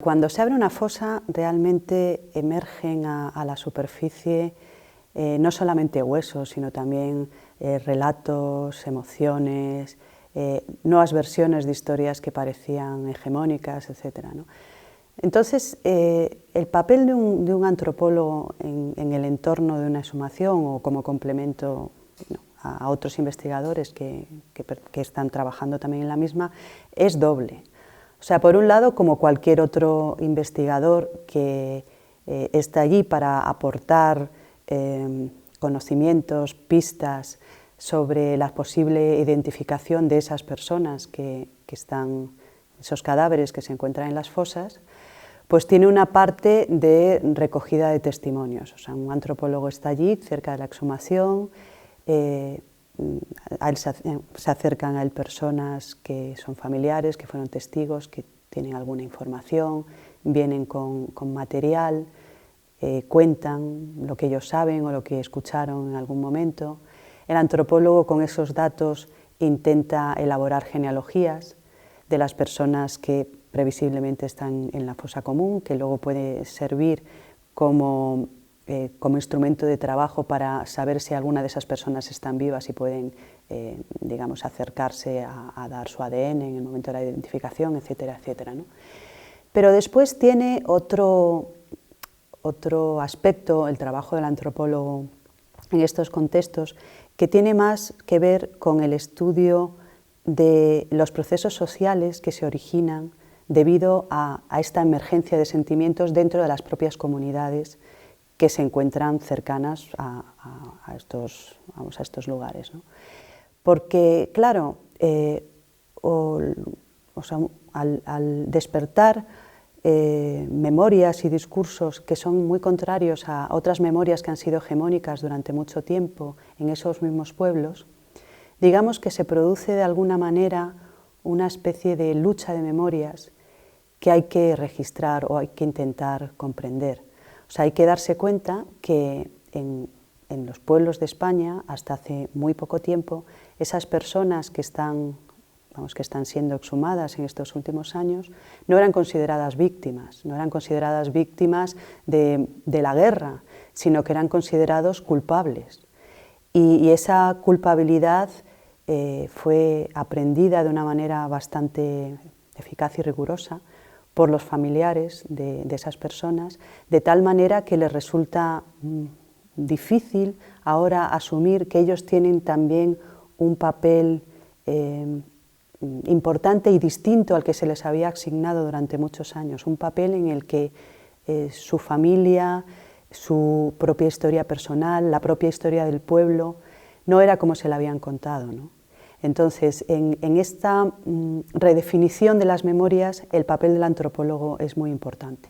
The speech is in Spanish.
cuando se abre una fosa realmente emergen a la superficie no solamente huesos, sino también relatos, emociones, nuevas versiones de historias que parecían hegemónicas, etc., ¿no? Entonces, el papel de un antropólogo en el entorno de una exhumación o como complemento, ¿no?, a otros investigadores que están trabajando también en la misma, es doble. O sea, por un lado, como cualquier otro investigador que está allí para aportar conocimientos, pistas sobre la posible identificación de esas personas que están, esos cadáveres que se encuentran en las fosas, pues tiene una parte de recogida de testimonios. O sea, un antropólogo está allí, cerca de la exhumación, a él se acercan a él personas que son familiares, que fueron testigos, que tienen alguna información, vienen con material, cuentan lo que ellos saben o lo que escucharon en algún momento. El antropólogo con esos datos intenta elaborar genealogías de las personas que previsiblemente están en la fosa común, que luego puede servir como instrumento de trabajo para saber si alguna de esas personas están vivas y pueden, digamos, acercarse a dar su ADN en el momento de la identificación, etcétera, etcétera, ¿no? Pero después tiene otro aspecto, el trabajo del antropólogo en estos contextos, que tiene más que ver con el estudio de los procesos sociales que se originan debido a esta emergencia de sentimientos dentro de las propias comunidades que se encuentran cercanas a estos lugares, ¿no? Porque, claro, al despertar memorias y discursos que son muy contrarios a otras memorias que han sido hegemónicas durante mucho tiempo en esos mismos pueblos, digamos que se produce de alguna manera una especie de lucha de memorias que hay que registrar o hay que intentar comprender. O sea, hay que darse cuenta que en los pueblos de España, hasta hace muy poco tiempo, esas personas que están siendo exhumadas en estos últimos años, no eran consideradas víctimas, no eran consideradas víctimas de la guerra, sino que eran considerados culpables. Y esa culpabilidad fue aprendida de una manera bastante eficaz y rigurosa por los familiares de esas personas, de tal manera que les resulta difícil ahora asumir que ellos tienen también un papel importante y distinto al que se les había asignado durante muchos años, un papel en el que su familia, su propia historia personal, la propia historia del pueblo, no era como se la habían contado, ¿no? Entonces, en esta redefinición de las memorias, el papel del antropólogo es muy importante.